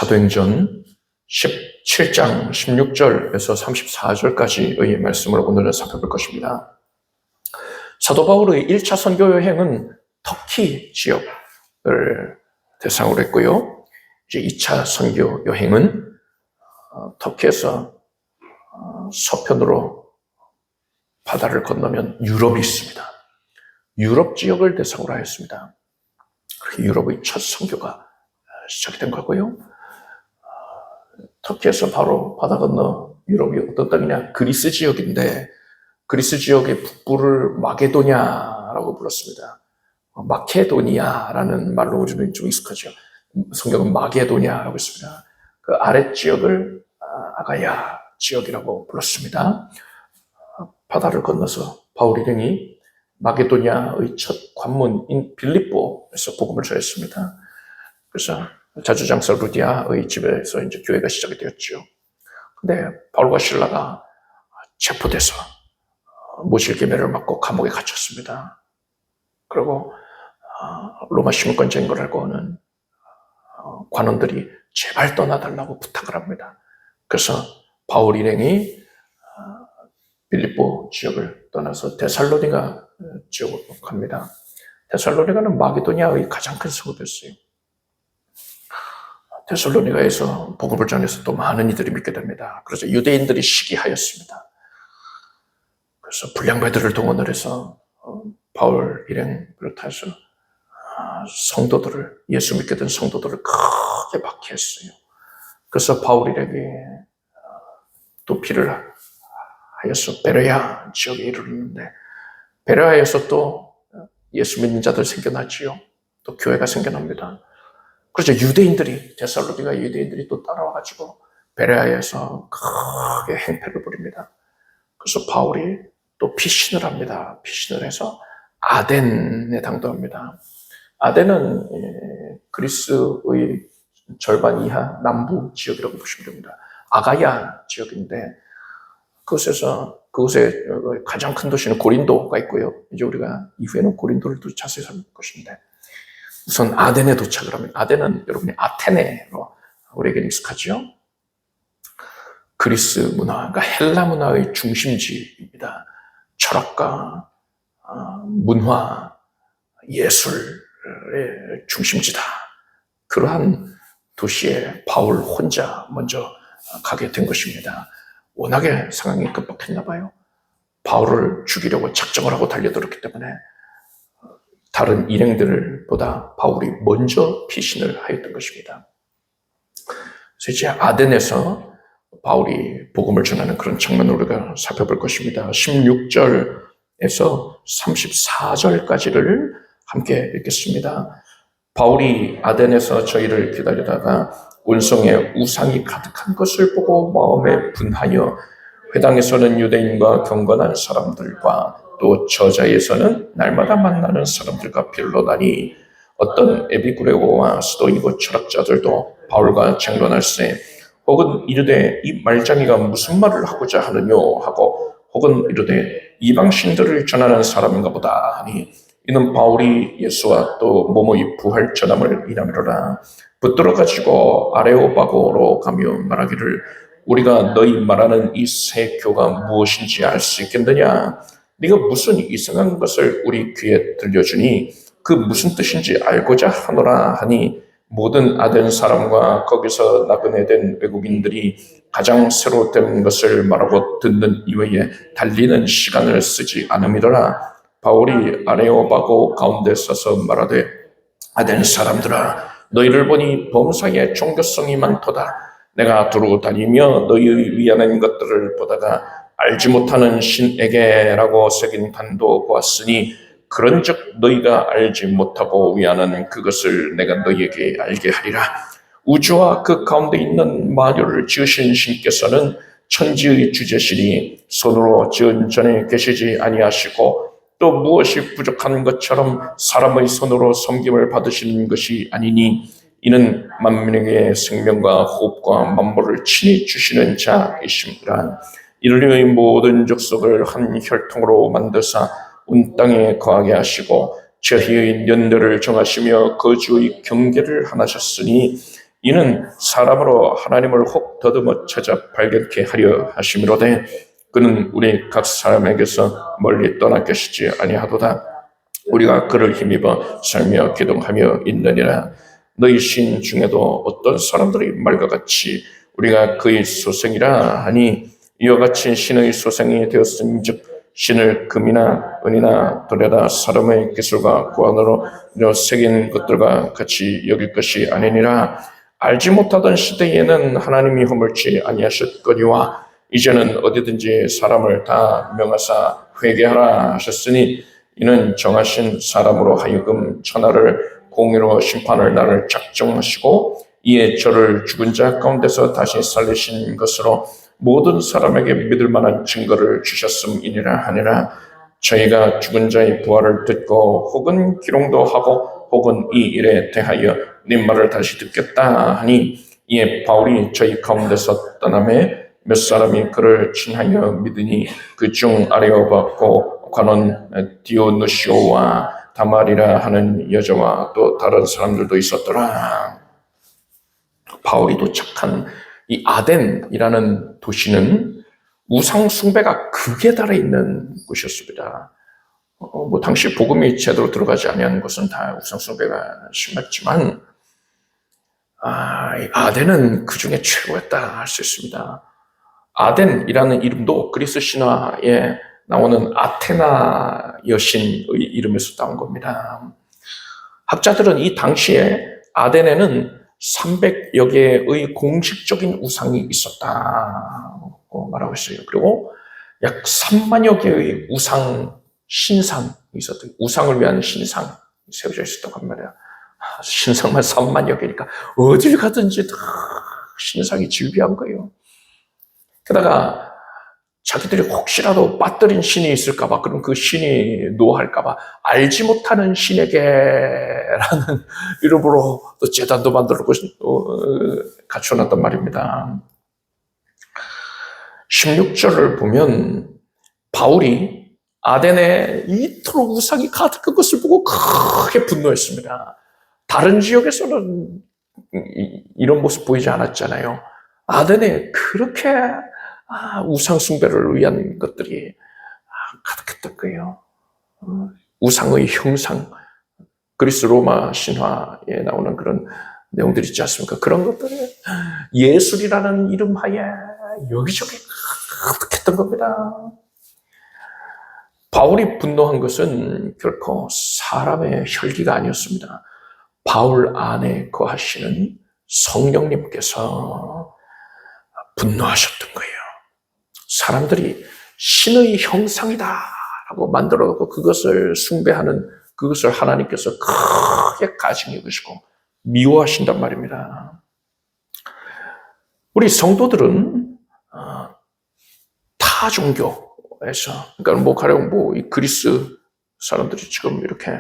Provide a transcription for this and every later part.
사도행전 17장 16절에서 34절까지의 말씀을 오늘은 살펴볼 것입니다. 사도 바울의 1차 선교 여행은 터키 지역을 대상으로 했고요. 이제 2차 선교 여행은 터키에서 서편으로 바다를 건너면 유럽이 있습니다. 유럽 지역을 대상으로 하였습니다. 그렇게 유럽의 첫 선교가 시작이 된 거고요. 터키에서 바로 바다 건너 유럽이 어떤 땅이냐? 그리스 지역인데 그리스 지역의 북부를 마게도냐라고 불렀습니다. 마케도니아라는 말로 우리는 좀 익숙하죠. 성경은 마게도냐라고 했습니다. 그 아랫 지역을 아가야 지역이라고 불렀습니다. 바다를 건너서 바울 일행이 마게도냐의 첫 관문인 빌립보에서 복음을 전했습니다. 그래서 자주장사 루디아의 집에서 이제 교회가 시작이 되었죠. 근데 바울과 실라가 체포돼서 모실계매를 맞고 감옥에 갇혔습니다. 그리고 로마 시민권자인 걸 알고는 관원들이 제발 떠나달라고 부탁을 합니다. 그래서 바울 일행이 빌립보 지역을 떠나서 데살로니가 지역으로 갑니다. 데살로니가는 마게도니아의 가장 큰 성읍이었어요. 데살로니가에서 복음을 전해서 또 많은 이들이 믿게 됩니다. 그래서 유대인들이 시기하였습니다. 그래서 불량배들을 동원을 해서 바울 일행 비롯해서 성도들을, 예수 믿게 된 성도들을 크게 박해했어요. 그래서 바울 일행이 도피를 하여서 베레아 지역에 이르렀는데 베레아에서 또 예수 믿는 자들 생겨났지요. 또 교회가 생겨납니다. 그래서 유대인들이, 데살로니가 유대인들이 또 따라와가지고 베레아에서 크게 행패를 부립니다. 그래서 바울이 또 피신을 합니다. 피신을 해서 아덴에 당도합니다. 아덴은 그리스의 절반 이하 남부 지역이라고 보시면 됩니다. 아가야 지역인데 그곳에 가장 큰 도시는 고린도가 있고요. 이제 우리가 이후에는 고린도를 또 자세히 살펴볼 것인데 우선 아덴에 도착을 합니다. 아덴은 여러분이 아테네로 우리에게 익숙하죠. 그리스 문화, 그러니까 헬라 문화의 중심지입니다. 철학과 문화, 예술의 중심지다. 그러한 도시에 바울 혼자 먼저 가게 된 것입니다. 워낙에 상황이 급박했나 봐요. 바울을 죽이려고 작정을 하고 달려들었기 때문에 다른 일행들보다 바울이 먼저 피신을 하였던 것입니다. 그래서 이제 아덴에서 바울이 복음을 전하는 그런 장면을 우리가 살펴볼 것입니다. 16절에서 34절까지를 함께 읽겠습니다. 바울이 아덴에서 저희를 기다리다가 운송에 우상이 가득한 것을 보고 마음에 분하여 회당에서는 유대인과 경건한 사람들과 또 저자에서는 날마다 만나는 사람들과 빌로다니 어떤 에비구레오와 스도이고 철학자들도 바울과 tranh論할세 혹은 이르되 이 말장이가 무슨 말을 하고자 하느뇨 하고 혹은 이르되 이방신들을 전하는 사람인가 보다 하니 이는 바울이 예수와 또 모모의 부활 전함을 인하미로라. 붙들어 가지고 아레오바고로 가며 말하기를 우리가 너희 말하는 이 새 교가 무엇인지 알 수 있겠느냐. 네가 무슨 이상한 것을 우리 귀에 들려주니 그 무슨 뜻인지 알고자 하노라 하니 모든 아덴 사람과 거기서 나그네 된 외국인들이 가장 새로 된 것을 말하고 듣는 이외에 달리는 시간을 쓰지 않음이더라. 바울이 아레오바고 가운데 서서 말하되 아덴 사람들아 너희를 보니 범사에 종교성이 많도다. 내가 두루 다니며 너희의 위하는 것들을 보다가 알지 못하는 신에게라고 새긴 단도 보았으니 그런즉 너희가 알지 못하고 위하는 그것을 내가 너희에게 알게 하리라. 우주와 그 가운데 있는 만유를 지으신 신께서는 천지의 주제시니 손으로 지은 전에 계시지 아니하시고 또 무엇이 부족한 것처럼 사람의 손으로 섬김을 받으시는 것이 아니니 이는 만민에게 생명과 호흡과 만물을 친히 주시는 자이심이라. 인류의 모든 족속을 한 혈통으로 만드사 온 땅에 거하게 하시고 저희의 연대를 정하시며 거주의 경계를 하나셨으니 이는 사람으로 하나님을 혹 더듬어 찾아 발견케 하려 하심이로되 그는 우리 각 사람에게서 멀리 떠나 계시지 아니하도다. 우리가 그를 힘입어 살며 기동하며 있느니라. 너희 신 중에도 어떤 사람들이 말과 같이 우리가 그의 소생이라 하니 이와 같이 신의 소생이 되었은즉 신을 금이나 은이나 돌에다 사람의 기술과 고안으로 새긴 것들과 같이 여길 것이 아니니라. 알지 못하던 시대에는 하나님이 허물지 아니하셨거니와 이제는 어디든지 사람을 다 명하사 회개하라 하셨으니 이는 정하신 사람으로 하여금 천하를 공의로 심판할 날을 작정하시고 이에 저를 죽은 자 가운데서 다시 살리신 것으로 모든 사람에게 믿을 만한 증거를 주셨음이니라 하니라. 저희가 죽은 자의 부활을 듣고 혹은 기롱도 하고 혹은 이 일에 대하여 네 말을 다시 듣겠다 하니 이에 바울이 저희 가운데서 떠나매 몇 사람이 그를 친하여 믿으니 그 중 아레오바고 관원 디오누시오와 다말이라 하는 여자와 또 다른 사람들도 있었더라. 바울이 도착한 이 아덴이라는 도시는 우상 숭배가 극에 달해 있는 곳이었습니다. 당시 복음이 제대로 들어가지 아니한 곳은 다 우상 숭배가 심했지만 아덴은 그 중에 최고였다 할 수 있습니다. 아덴이라는 이름도 그리스 신화에 나오는 아테나 여신의 이름에서 따온 겁니다. 학자들은 이 당시에 아덴에는 300여 개의 공식적인 우상이 있었다고 말하고 있어요. 그리고 약 3만여 개의 우상 신상이 있었대요. 우상을 위한 신상이 세워져 있었다고 합니다. 신상만 3만여 개니까 어딜 가든지 다 신상이 즐비한 거예요. 게다가 자기들이 혹시라도 빠뜨린 신이 있을까봐, 그럼 그 신이 노할까봐 알지 못하는 신에게라는 이름으로 또 제단도 만들고 갖춰놨단 말입니다. 16절을 보면 바울이 아덴에 이토록 우상이 가득한 것을 보고 크게 분노했습니다. 다른 지역에서는 이런 모습 보이지 않았잖아요. 아덴에 그렇게 우상 숭배를 위한 것들이 가득했던 거예요. 우상의 형상, 그리스 로마 신화에 나오는 그런 내용들이 있지 않습니까? 그런 것들이 예술이라는 이름 하에 여기저기 가득했던 겁니다. 바울이 분노한 것은 결코 사람의 혈기가 아니었습니다. 바울 안에 거하시는 성령님께서 분노하셨던 거예요. 사람들이 신의 형상이다라고 만들어놓고 그것을 숭배하는, 그것을 하나님께서 크게 가증해 보시고 미워하신단 말입니다. 우리 성도들은 타 종교에서, 그러니까 가령 이 그리스 사람들이 지금 이렇게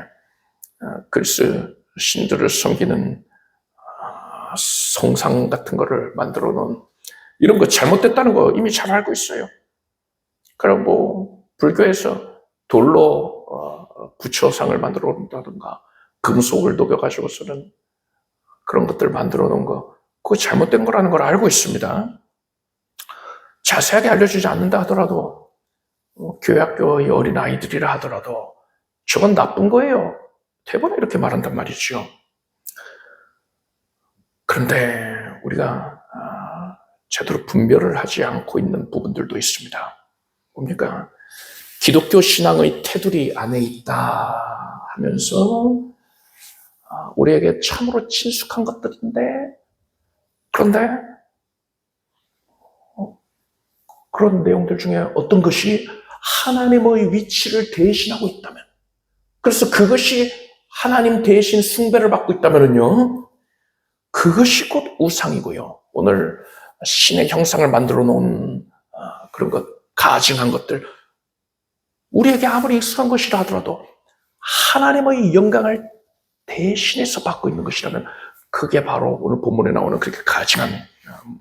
그리스 신들을 섬기는 성상 같은 거를 만들어 놓은 이런 거 잘못됐다는 거 이미 잘 알고 있어요. 그럼 불교에서 돌로 부처상을 만들어 놓는다든가 금속을 녹여가지고서는 그런 것들 만들어 놓은 거, 그거 잘못된 거라는 걸 알고 있습니다. 자세하게 알려주지 않는다 하더라도 교회학교의 어린 아이들이라 하더라도 저건 나쁜 거예요. 대부분 이렇게 말한단 말이죠. 그런데 우리가 제대로 분별을 하지 않고 있는 부분들도 있습니다. 뭡니까? 기독교 신앙의 테두리 안에 있다 하면서 우리에게 참으로 친숙한 것들인데, 그런데 그런 내용들 중에 어떤 것이 하나님의 위치를 대신하고 있다면, 그래서 그것이 하나님 대신 숭배를 받고 있다면요, 그것이 곧 우상이고요. 오늘 신의 형상을 만들어 놓은 그런 것, 가증한 것들, 우리에게 아무리 익숙한 것이라 하더라도 하나님의 영광을 대신해서 받고 있는 것이라면 그게 바로 오늘 본문에 나오는 그렇게 가증한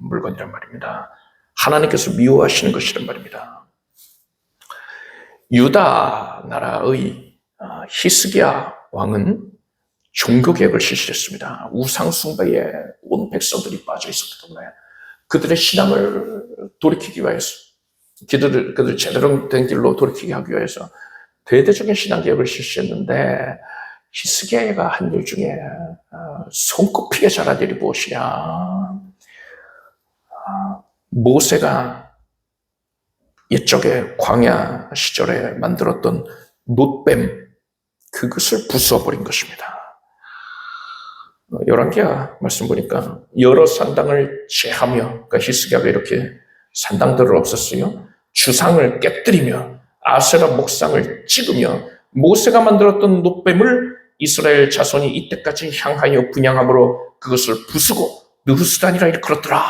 물건이란 말입니다. 하나님께서 미워하시는 것이란 말입니다. 유다 나라의 히스기야 왕은 종교개혁을 실시했습니다. 우상숭배에 온 백성들이 빠져 있었기 때문에 그들의 신앙을 돌이키기 위해서, 그들 제대로 된 길로 돌이키게 하기 위해서 대대적인 신앙개혁을 실시했는데, 히스기야가 한 일 중에 손꼽히게 잘한 일이 무엇이냐? 모세가 옛적에 광야 시절에 만들었던 놋뱀, 그것을 부숴버린 것입니다. 열왕기하 말씀 보니까 여러 산당을 제하며, 그러니까 히스기야가 이렇게 산당들을 없앴어요. 주상을 깨뜨리며 아세라 목상을 찍으며 모세가 만들었던 놋뱀을 이스라엘 자손이 이때까지 향하여 분향함으로 그것을 부수고 느후수단이라 일컬었더라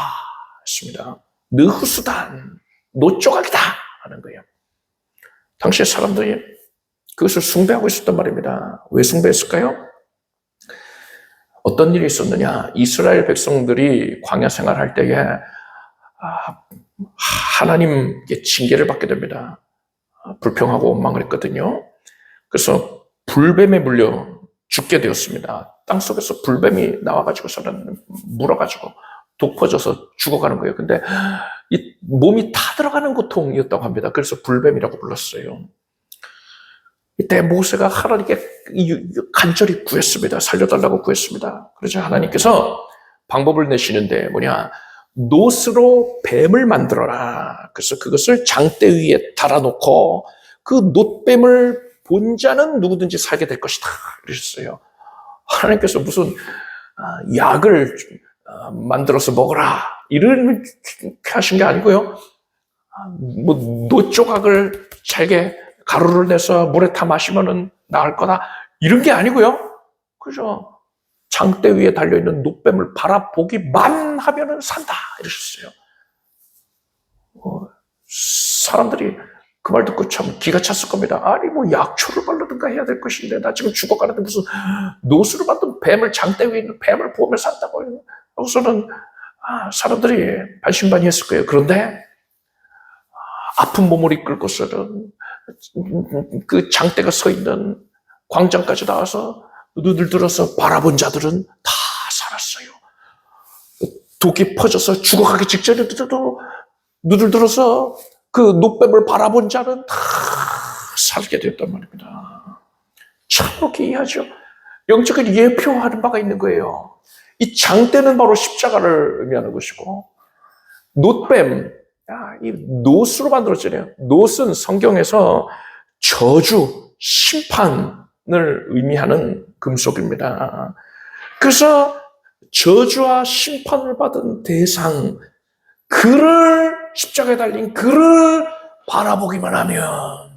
했습니다. 느후수단, 놋조각이다 하는 거예요. 당시에 사람들이 그것을 숭배하고 있었단 말입니다. 왜 숭배했을까요? 어떤 일이 있었느냐? 이스라엘 백성들이 광야 생활할 때에 하나님께 징계를 받게 됩니다. 불평하고 원망을 했거든요. 그래서 불뱀에 물려 죽게 되었습니다. 땅속에서 불뱀이 나와가지고서는 물어가지고 독 퍼져서 죽어가는 거예요. 근데 이 몸이 타들어가는 고통이었다고 합니다. 그래서 불뱀이라고 불렀어요. 이때 모세가 하나님께 간절히 구했습니다. 살려달라고 구했습니다. 그래서 하나님께서 방법을 내시는데 뭐냐? 놋으로 뱀을 만들어라. 그래서 그것을 장대 위에 달아놓고 그 놋뱀을 본 자는 누구든지 살게 될 것이다. 그러셨어요. 하나님께서 무슨 약을 만들어서 먹어라 이렇게 하신 게 아니고요. 뭐 놋조각을 잘게 가루를 내서 물에 타 마시면은 나을 거다 이런 게 아니고요. 그죠? 장대 위에 달려있는 놋뱀을 바라보기만 하면은 산다 이러셨어요. 사람들이 그 말 듣고 참 기가 찼을 겁니다. 아니 뭐 약초를 바르든가 해야 될 것인데 나 지금 죽어가는데 무슨 놋으로 만든 뱀을, 장대 위에 있는 뱀을 보며 산다고. 그래서는 사람들이 반신반의했을 거예요. 그런데 아픈 몸을 이끌고서는 그 장대가 서 있는 광장까지 나와서 눈을 들어서 바라본 자들은 다 살았어요. 독이 퍼져서 죽어가기 직전에도 눈을 들어서 그 놋뱀을 바라본 자는 다 살게 됐단 말입니다. 참 그렇게 이해하죠. 영적인 예표하는 바가 있는 거예요. 이 장대는 바로 십자가를 의미하는 것이고, 놋뱀, 이 놋으로 만들었잖아요. 놋은 성경에서 저주, 심판을 의미하는 금속입니다. 그래서 저주와 심판을 받은 대상, 그를 십자가에 달린 그를 바라보기만 하면,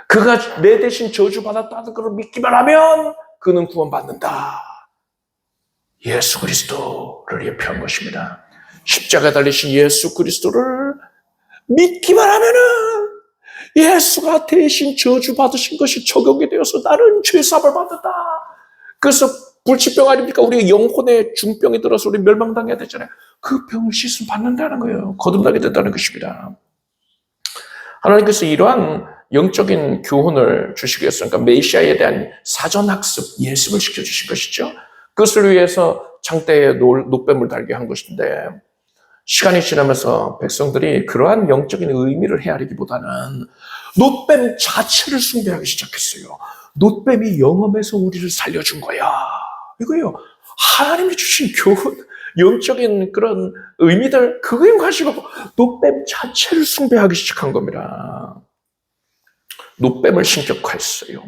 그가 내 대신 저주받았다는 것을 믿기만 하면 그는 구원받는다. 예수 그리스도를 예표한 것입니다. 십자가에 달리신 예수 그리스도를 믿기만 하면은 예수가 대신 저주받으신 것이 적용이 되어서 나는 죄사함을 받는다. 그래서 불치병 아닙니까? 우리 영혼의 중병이 들어서 우리 멸망당해야 되잖아요. 그 병을 씻음 받는다는 거예요. 거듭나게 된다는 것입니다. 하나님께서 이러한 영적인 교훈을 주시기 위해서, 그러니까 메시아에 대한 사전학습, 예습을 시켜주신 것이죠. 그것을 위해서 장대에 놋뱀을 달게 한 것인데, 시간이 지나면서 백성들이 그러한 영적인 의미를 헤아리기보다는 놋뱀 자체를 숭배하기 시작했어요. 놋뱀이 영험해서 우리를 살려준 거야. 이거요. 하나님이 주신 교훈, 영적인 그런 의미들, 그거에 가지고 놋뱀 자체를 숭배하기 시작한 겁니다. 놋뱀을 신격화했어요.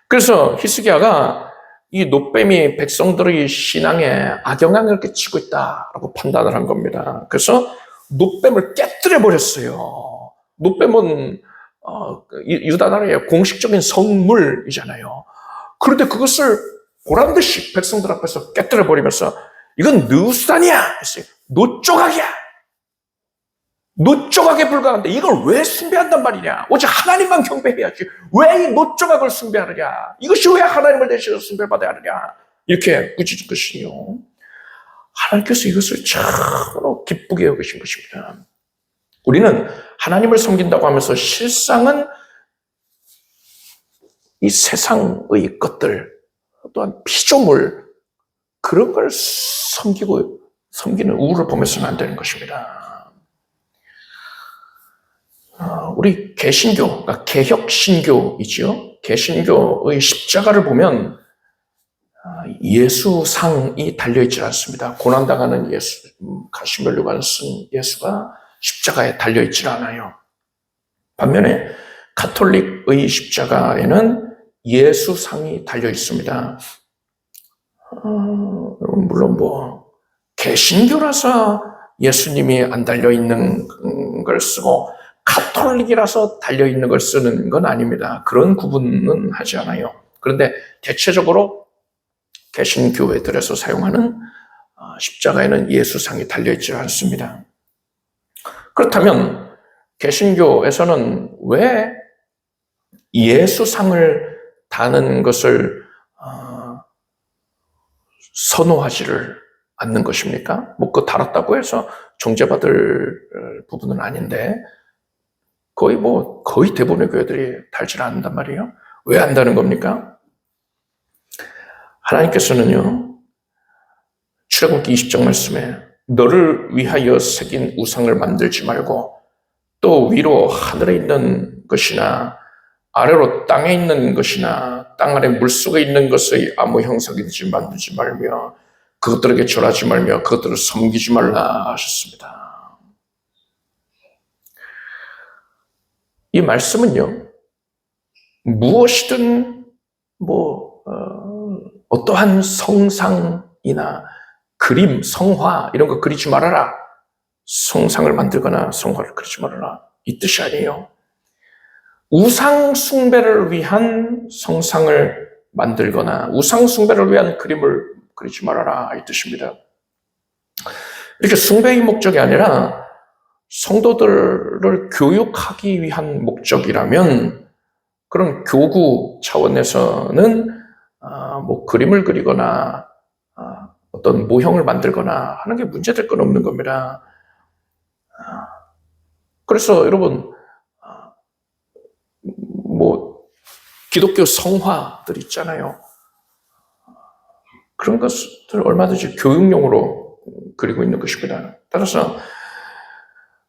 그래서 히스기야가 이 놋뱀이 백성들의 신앙에 악영향을 끼치고 있다라고 판단을 한 겁니다. 그래서 놋뱀을 깨뜨려 버렸어요. 놋뱀은 유다 나라의 공식적인 성물이잖아요. 그런데 그것을 보란듯이 백성들 앞에서 깨뜨려 버리면서 이건 느후수단이야, 놋조각이야. 놋조각에 불과한데 이걸 왜 숭배한단 말이냐? 오직 하나님만 경배해야지. 왜 이 놋조각을 숭배하느냐? 이것이 왜 하나님을 대신해서 숭배받아야 하느냐? 이렇게 꾸짖은 것이요. 하나님께서 이것을 참으로 기쁘게 여기신 것입니다. 우리는 하나님을 섬긴다고 하면서 실상은 이 세상의 것들, 또한 피조물, 그런 걸 섬기는 우를 보면서는 안 되는 것입니다. 우리 개신교, 그러니까 개혁신교이지요. 개신교의 십자가를 보면 예수상이 달려있지 않습니다. 고난당하는 예수, 가시면류관 쓴 예수가 십자가에 달려있지 않아요. 반면에 가톨릭의 십자가에는 예수상이 달려있습니다. 물론 개신교라서 예수님이 안 달려있는 걸 쓰고 가톨릭이라서 달려있는 걸 쓰는 건 아닙니다. 그런 구분은 하지 않아요. 그런데 대체적으로 개신교회들에서 사용하는 십자가에는 예수상이 달려있지 않습니다. 그렇다면 개신교에서는 왜 예수상을 다는 것을 선호하지를 않는 것입니까? 그거 달았다고 해서 정죄받을 부분은 아닌데 거의 대부분의 교회들이 달지 않는단 말이에요. 왜 안다는 겁니까? 하나님께서는요, 출애굽기 20장 말씀에 너를 위하여 새긴 우상을 만들지 말고 또 위로 하늘에 있는 것이나 아래로 땅에 있는 것이나 땅 아래 물속에 있는 것의 아무 형상이든지 만들지 말며 그것들에게 절하지 말며 그것들을 섬기지 말라 하셨습니다. 이 말씀은요, 무엇이든 어떠한 성상이나 그림, 성화 이런 거 그리지 말아라. 성상을 만들거나 성화를 그리지 말아라. 이 뜻이 아니에요. 우상 숭배를 위한 성상을 만들거나 우상 숭배를 위한 그림을 그리지 말아라 이 뜻입니다. 이렇게 숭배의 목적이 아니라 성도들을 교육하기 위한 목적이라면 그런 교구 차원에서는 그림을 그리거나 어떤 모형을 만들거나 하는 게 문제될 건 없는 겁니다. 그래서 여러분 기독교 성화들 있잖아요. 그런 것들 얼마든지 교육용으로 그리고 있는 것입니다. 따라서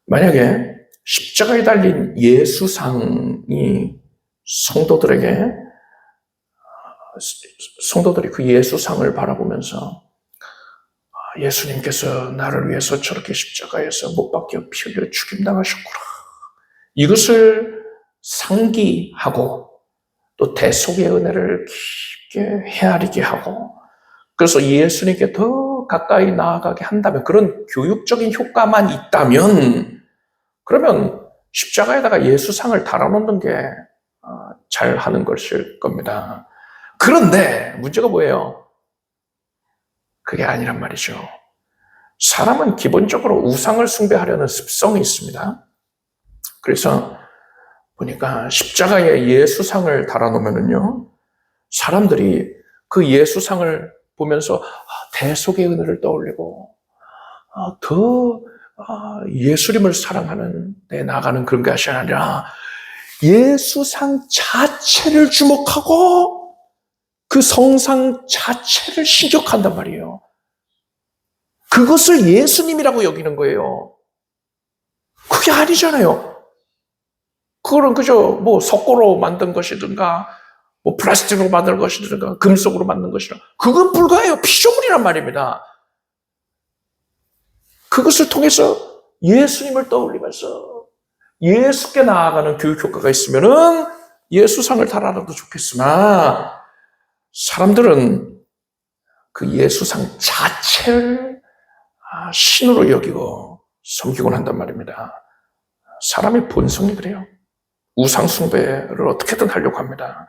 만약에 십자가에 달린 예수상이 성도들이 그 예수상을 바라보면서 예수님께서 나를 위해서 저렇게 십자가에서 못 박혀 피 흘려 죽임당하셨구나. 이것을 상기하고 또 대속의 은혜를 깊게 헤아리게 하고 그래서 예수님께 더 가까이 나아가게 한다면 그런 교육적인 효과만 있다면 그러면 십자가에다가 예수상을 달아놓는 게 잘하는 것일 겁니다. 그런데 문제가 뭐예요? 그게 아니란 말이죠. 사람은 기본적으로 우상을 숭배하려는 습성이 있습니다. 그래서 보니까 십자가에 예수상을 달아놓으면요, 사람들이 그 예수상을 보면서 대속의 은혜를 떠올리고 더 예수님을 사랑하는 데 나가는 그런 것이 아니라 예수상 자체를 주목하고 그 성상 자체를 신격한단 말이에요. 그것을 예수님이라고 여기는 거예요. 그게 아니잖아요. 그거는 그저 석고로 만든 것이든가 플라스틱으로 만든 것이든가 금속으로 만든 것이라 그건 불가해요. 피조물이란 말입니다. 그것을 통해서 예수님을 떠올리면서 예수께 나아가는 교육 효과가 있으면은 예수상을 달아놔도 좋겠으나 사람들은 그 예수상 자체를 신으로 여기고 섬기곤 한단 말입니다. 사람의 본성이 그래요. 우상 숭배를 어떻게든 하려고 합니다.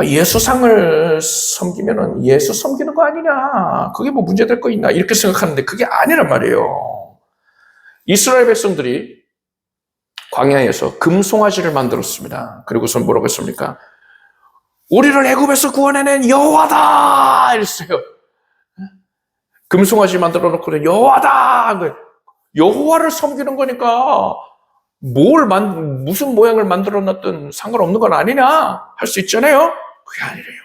예수상을 섬기면은 예수 섬기는 거 아니냐? 그게 문제될 거 있나? 이렇게 생각하는데 그게 아니란 말이에요. 이스라엘 백성들이 광야에서 금송아지를 만들었습니다. 그리고서 뭐라고 했습니까? 우리를 애굽에서 구원해낸 여호와다! 이랬어요. 금송아지 만들어 놓고 여호와다! 여호와를 섬기는 거니까 무슨 모양을 만들어 놨든 상관없는 건 아니냐? 할 수 있잖아요? 그게 아니래요.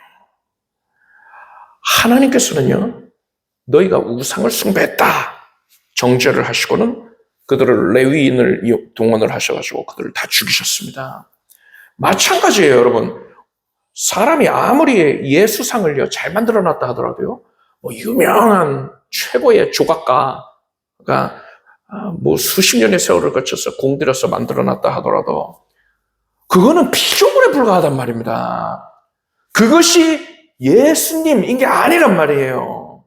하나님께서는요, 너희가 우상을 숭배했다 정죄를 하시고는 그들을 레위인을 동원을 하셔가지고 그들을 다 죽이셨습니다. 마찬가지예요, 여러분. 사람이 아무리 예수상을요 잘 만들어놨다 하더라도요, 뭐 유명한 최고의 조각가가 뭐 수십 년의 세월을 거쳐서 공들여서 만들어놨다 하더라도 그거는 피조물에 불과하단 말입니다. 그것이 예수님인 게 아니란 말이에요.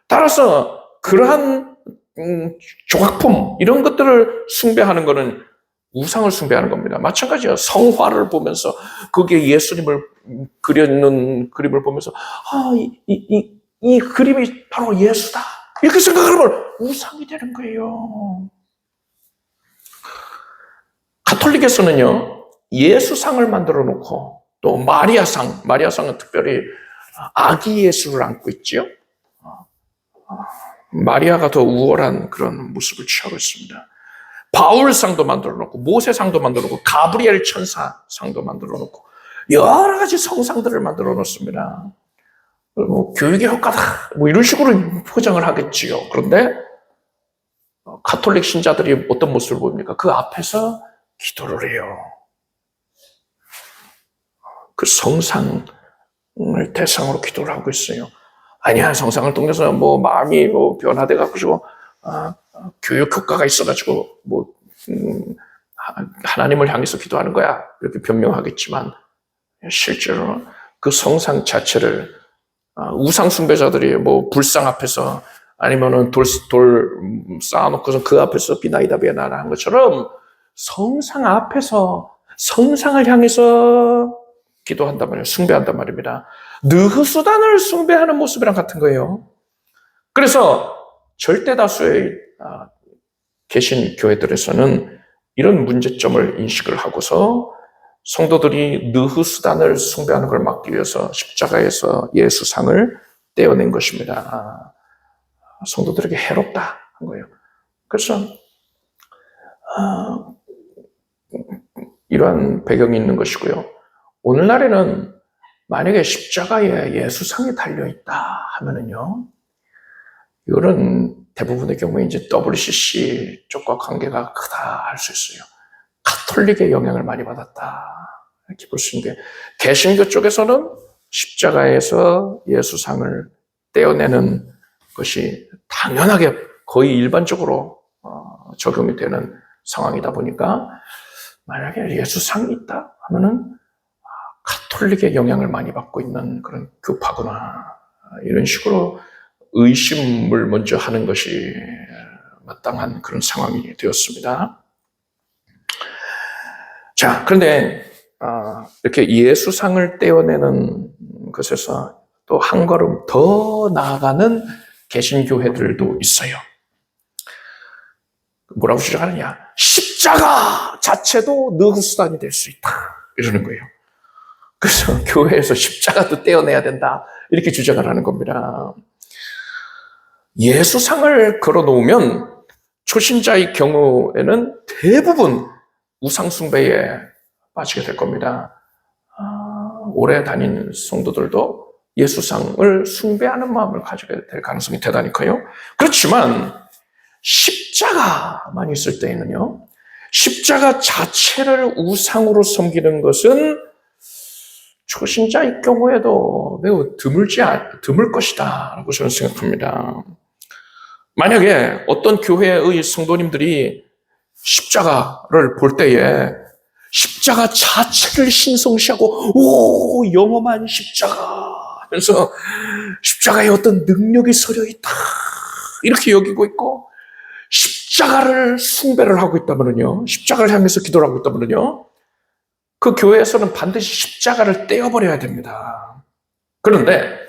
따라서 그러한 조각품 이런 것들을 숭배하는 것은 우상을 숭배하는 겁니다. 마찬가지예요. 성화를 보면서 거기에 예수님을 그려놓은 그림을 보면서 이 그림이 바로 예수다 이렇게 생각하면 우상이 되는 거예요. 가톨릭에서는요, 예수상을 만들어 놓고 또 마리아상은 특별히 아기 예수를 안고 있지요. 마리아가 더 우월한 그런 모습을 취하고 있습니다. 바울상도 만들어 놓고 모세상도 만들어 놓고 가브리엘 천사상도 만들어 놓고 여러 가지 성상들을 만들어 놓습니다. 뭐 교육의 효과다 뭐 이런 식으로 포장을 하겠지요. 그런데 가톨릭 신자들이 어떤 모습을 보입니까? 그 앞에서 기도를 해요. 그 성상을 대상으로 기도를 하고 있어요. 아니야, 성상을 통해서 뭐 마음이 뭐 변화돼 가지고 교육 효과가 있어가지고 뭐 하나님을 향해서 기도하는 거야 이렇게 변명하겠지만 실제로 그 성상 자체를 우상 숭배자들이 뭐 불상 앞에서 아니면은 돌 쌓아놓고서 그 앞에서 비나이다 비나라 한 것처럼 성상 앞에서 성상을 향해서 기도한단 말이에요. 숭배한단 말입니다. 느흐수단을 숭배하는 모습이랑 같은 거예요. 그래서 절대 다수의 계신 교회들에서는 이런 문제점을 인식을 하고서 성도들이 느흐수단을 숭배하는 걸 막기 위해서 십자가에서 예수상을 떼어낸 것입니다. 성도들에게 해롭다 한 거예요. 그래서 이러한 배경이 있는 것이고요. 오늘날에는 만약에 십자가에 예수상이 달려있다 하면은요, 이거는 대부분의 경우에 이제 WCC 쪽과 관계가 크다 할 수 있어요. 가톨릭의 영향을 많이 받았다 이렇게 볼 수 있는 게, 개신교 쪽에서는 십자가에서 예수상을 떼어내는 것이 당연하게 거의 일반적으로 적용이 되는 상황이다 보니까 만약에 예수상이 있다 하면은 가톨릭의 영향을 많이 받고 있는 그런 교파구나 이런 식으로 의심을 먼저 하는 것이 마땅한 그런 상황이 되었습니다. 자, 그런데 이렇게 예수상을 떼어내는 것에서 또 한 걸음 더 나아가는 개신교회들도 있어요. 뭐라고 주장하느냐? 십자가 자체도 느흐수단이 될 수 있다 이러는 거예요. 그래서 교회에서 십자가도 떼어내야 된다 이렇게 주장을 하는 겁니다. 예수상을 걸어놓으면 초신자의 경우에는 대부분 우상숭배에 빠지게 될 겁니다. 오래 다닌 성도들도 예수상을 숭배하는 마음을 가지게 될 가능성이 대단히 커요. 그렇지만 십자가만 있을 때에는요, 십자가 자체를 우상으로 섬기는 것은 초신자의 경우에도 매우 드물 것이다 라고 저는 생각합니다. 만약에 어떤 교회의 성도님들이 십자가를 볼 때에 십자가 자체를 신성시하고 오 영험한 십자가 하면서 십자가에 어떤 능력이 서려 있다 이렇게 여기고 있고, 십자가를 숭배를 하고 있다면요, 십자가를 향해서 기도를 하고 있다면요, 그 교회에서는 반드시 십자가를 떼어버려야 됩니다. 그런데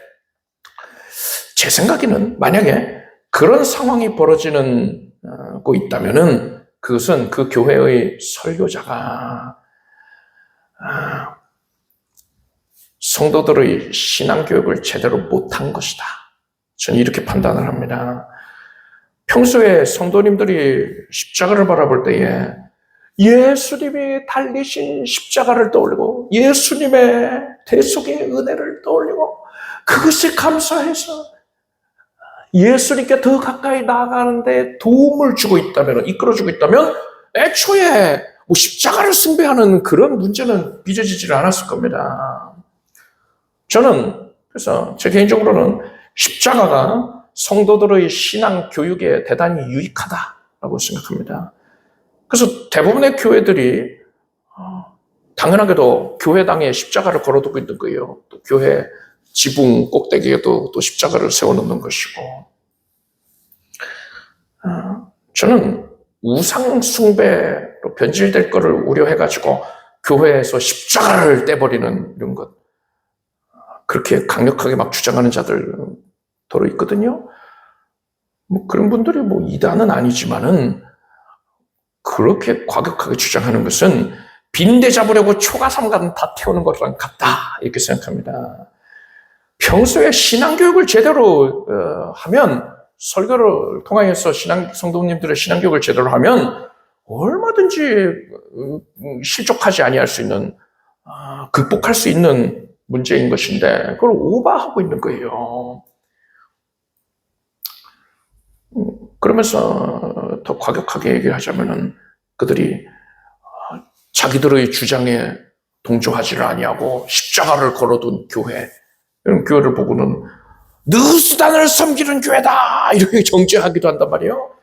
제 생각에는 만약에 그런 상황이 벌어지고 있다면은 그것은 그 교회의 설교자가 성도들의 신앙교육을 제대로 못한 것이다. 저는 이렇게 판단을 합니다. 평소에 성도님들이 십자가를 바라볼 때에 예수님이 달리신 십자가를 떠올리고 예수님의 대속의 은혜를 떠올리고 그것에 감사해서 예수님께 더 가까이 나아가는데 도움을 주고 있다면, 이끌어주고 있다면 애초에 뭐 십자가를 숭배하는 그런 문제는 빚어지지 않았을 겁니다. 저는 그래서 제 개인적으로는 십자가가 성도들의 신앙 교육에 대단히 유익하다라고 생각합니다. 그래서 대부분의 교회들이 당연하게도 교회당에 십자가를 걸어두고 있는 거예요. 또 교회 지붕 꼭대기에도 또 십자가를 세워놓는 것이고, 저는 우상 숭배로 변질될 거를 우려해가지고 교회에서 십자가를 떼버리는 이런 것, 그렇게 강력하게 막 주장하는 자들 더러 있거든요. 뭐 그런 분들이 뭐 이단은 아니지만은 그렇게 과격하게 주장하는 것은 빈대 잡으려고 초가삼간 다 태우는 것랑 같다, 이렇게 생각합니다. 평소에 신앙교육을 제대로 하면, 설교를 통하여서 성도님들의 신앙교육을 제대로 하면 얼마든지 실족하지 아니할 수 있는, 극복할 수 있는 문제인 것인데 그걸 오버하고 있는 거예요. 그러면서 더 과격하게 얘기를 하자면은 그들이 자기들의 주장에 동조하지를 아니하고 십자가를 걸어둔 교회, 이런 교회를 보고는 느수단을 섬기는 교회다, 이렇게 정죄하기도 한단 말이에요.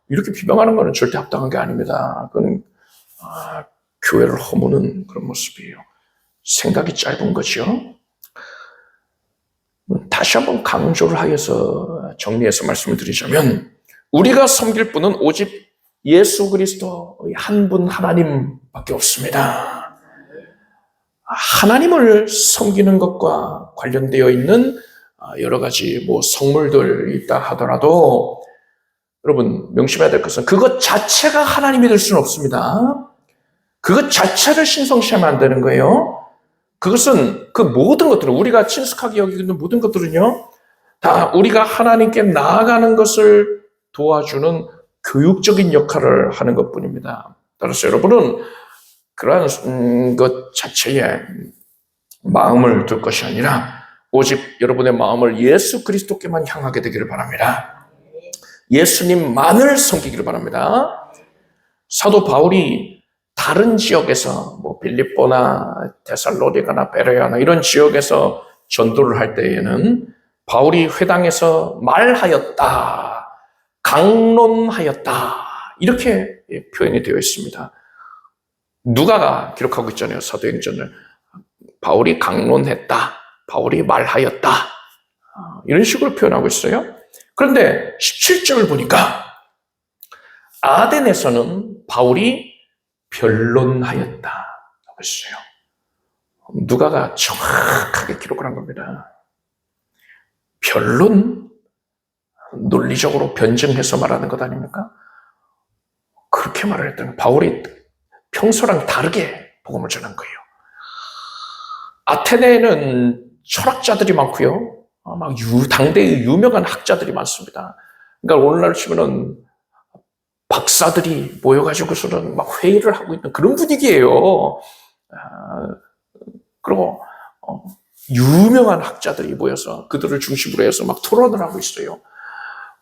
이렇게 비방하는 것은 절대 합당한 게 아닙니다. 그건 교회를 허무는 그런 모습이에요. 생각이 짧은 거죠. 다시 한번 강조를 하여서 정리해서 말씀을 드리자면, 우리가 섬길 분은 오직 예수 그리스도의 한 분 하나님밖에 없습니다. 하나님을 섬기는 것과 관련되어 있는 여러 가지 뭐 성물들이 있다 하더라도, 여러분 명심해야 될 것은 그것 자체가 하나님이 될 수는 없습니다. 그것 자체를 신성시하면 안 되는 거예요. 그것은 그 모든 것들은, 우리가 친숙하게 여기고 있는 모든 것들은요, 다 우리가 하나님께 나아가는 것을 도와주는 교육적인 역할을 하는 것뿐입니다. 따라서 여러분은 그러한 것 자체에 마음을 둘 것이 아니라 오직 여러분의 마음을 예수 그리스도께만 향하게 되기를 바랍니다. 예수님만을 섬기기를 바랍니다. 사도 바울이 다른 지역에서 뭐 빌립보나 데살로니가나 베레아나 이런 지역에서 전도를 할 때에는 바울이 회당에서 말하였다, 강론하였다, 이렇게 표현이 되어 있습니다. 누가가 기록하고 있잖아요. 사도행전을. 바울이 강론했다, 바울이 말하였다, 이런 식으로 표현하고 있어요. 그런데 17절을 보니까 아덴에서는 바울이 변론하였다 하고 있어요. 누가가 정확하게 기록을 한 겁니다. 변론? 논리적으로 변증해서 말하는 것 아닙니까? 그렇게 말을 했더니 바울이 평소랑 다르게 복음을 전한 거예요. 아테네에는 철학자들이 많고요. 막 당대의 유명한 학자들이 많습니다. 그러니까 오늘날 치면은 박사들이 모여가지고서는 막 회의를 하고 있는 그런 분위기예요. 그리고 유명한 학자들이 모여서 그들을 중심으로 해서 막 토론을 하고 있어요.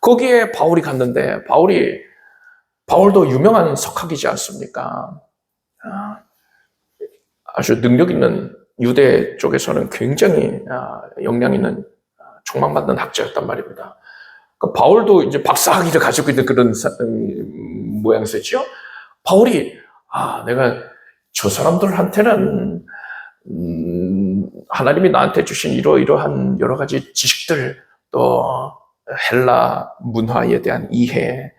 거기에 바울이 갔는데, 바울도 유명한 석학이지 않습니까? 아주 능력 있는 유대 쪽에서는 굉장히 역량 있는 촉망받는 학자였단 말입니다. 그러니까 바울도 이제 박사학위를 가지고 있는 그런 모양새죠. 바울이 내가 저 사람들한테는 하나님이 나한테 주신 이러이러한 여러 가지 지식들, 또 헬라 문화에 대한 이해,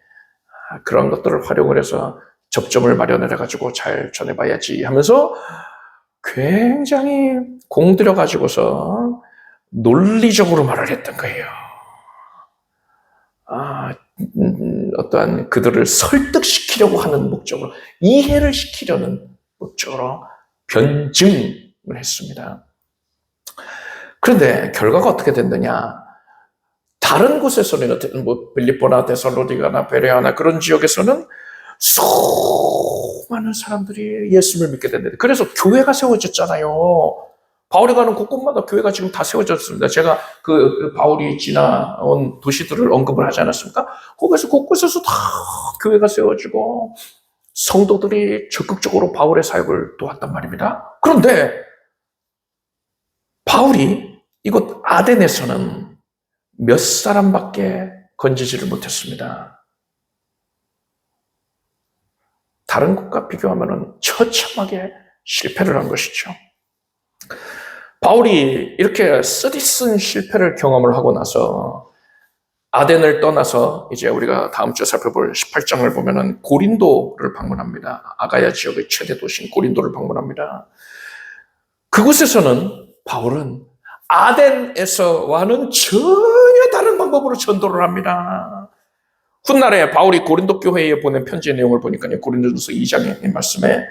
그런 것들을 활용을 해서 접점을 마련해가지고 잘 전해봐야지 하면서 굉장히 공들여가지고서 논리적으로 말을 했던 거예요. 어떠한 그들을 설득시키려고 하는 목적으로, 이해를 시키려는 목적으로 변증을 했습니다. 그런데 결과가 어떻게 됐느냐? 다른 곳에서는, 뭐 빌립보나 데살로니가나 베레아나 그런 지역에서는 수많은 사람들이 예수를 믿게 됐는데, 그래서 교회가 세워졌잖아요. 바울이 가는 곳곳마다 교회가 지금 다 세워졌습니다. 제가 그 바울이 지나온 도시들을 언급을 하지 않았습니까? 거기서 곳곳에서 다 교회가 세워지고 성도들이 적극적으로 바울의 사역을 도왔단 말입니다. 그런데 바울이 이곳 아덴에서는 몇 사람밖에 건지지를 못했습니다. 다른 곳과 비교하면 처참하게 실패를 한 것이죠. 바울이 이렇게 쓰디쓴 실패를 경험을 하고 나서 아덴을 떠나서 이제 우리가 다음 주에 살펴볼 18장을 보면은 고린도를 방문합니다. 아가야 지역의 최대 도시인 고린도를 방문합니다. 그곳에서는 바울은 아덴에서와는 전혀 다른 방법으로 전도를 합니다. 훗날에 바울이 고린도 교회에 보낸 편지의 내용을 보니까요, 고린도전서 2장의 말씀에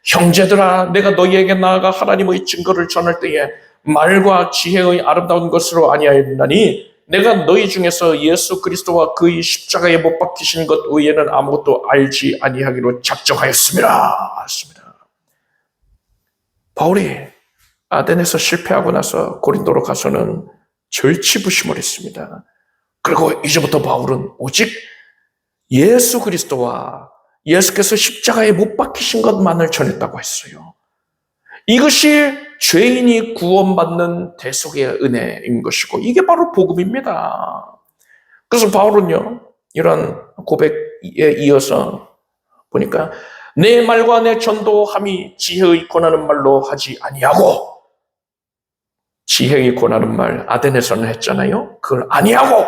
형제들아 내가 너희에게 나아가 하나님의 증거를 전할 때에 말과 지혜의 아름다운 것으로 아니하였나니 내가 너희 중에서 예수 그리스도와 그의 십자가에 못 박히신 것 외에는 아무것도 알지 아니하기로 작정하였습니다. 했습니다. 바울이 아덴에서 실패하고 나서 고린도로 가서는 절치부심을 했습니다. 그리고 이제부터 바울은 오직 예수 그리스도와 예수께서 십자가에 못 박히신 것만을 전했다고 했어요. 이것이 죄인이 구원받는 대속의 은혜인 것이고 이게 바로 복음입니다. 그래서 바울은요, 이런 고백에 이어서 보니까 내 말과 내 전도함이 지혜의 권하는 말로 하지 아니하고, 지혜의 권하는 말 아덴에서는 했잖아요. 그걸 아니하고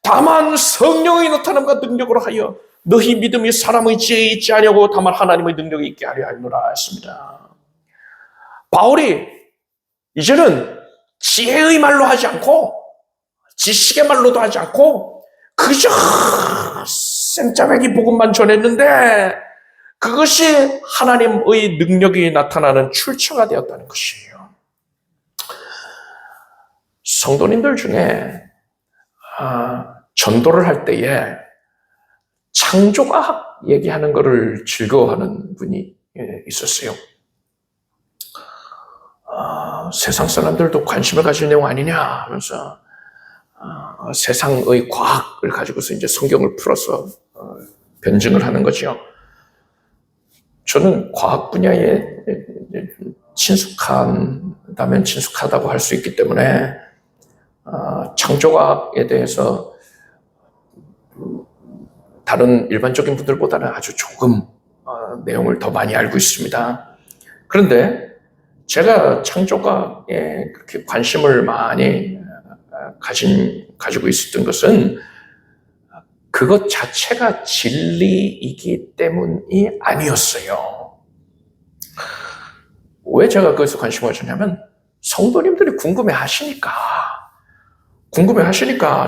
다만 성령의 나타남과 능력으로 하여 너희 믿음이 사람의 지혜에 있지 아니하고 다만 하나님의 능력이 있게 하려 하노라 했습니다. 바울이 이제는 지혜의 말로 하지 않고 지식의 말로도 하지 않고 그저 생짜배기 복음만 전했는데 그것이 하나님의 능력이 나타나는 출처가 되었다는 것이에요. 성도님들 중에 전도를 할 때에 창조과학 얘기하는 것을 즐거워하는 분이 있었어요. 세상 사람들도 관심을 가질 내용 아니냐 하면서 세상의 과학을 가지고서 이제 성경을 풀어서 변증을 하는 거죠. 저는 과학 분야에 친숙하다면 친숙하다고 할 수 있기 때문에 창조과학에 대해서 다른 일반적인 분들보다는 아주 조금 내용을 더 많이 알고 있습니다. 그런데 제가 창조과학에 그렇게 관심을 많이 가지고 있었던 것은 그것 자체가 진리이기 때문이 아니었어요. 왜 제가 그것에 관심을 가졌냐면 성도님들이 궁금해하시니까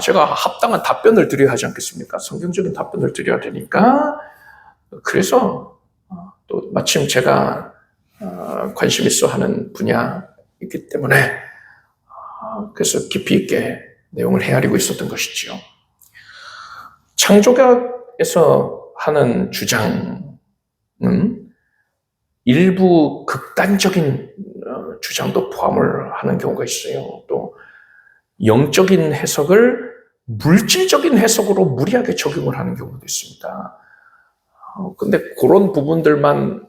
제가 합당한 답변을 드려야 하지 않겠습니까? 성경적인 답변을 드려야 되니까. 그래서 또 마침 제가 관심 있어 하는 분야이기 때문에 그래서 깊이 있게 내용을 헤아리고 있었던 것이지요. 창조학에서 하는 주장은 일부 극단적인 주장도 포함을 하는 경우가 있어요. 또 영적인 해석을 물질적인 해석으로 무리하게 적용을 하는 경우도 있습니다. 근데 그런 부분들만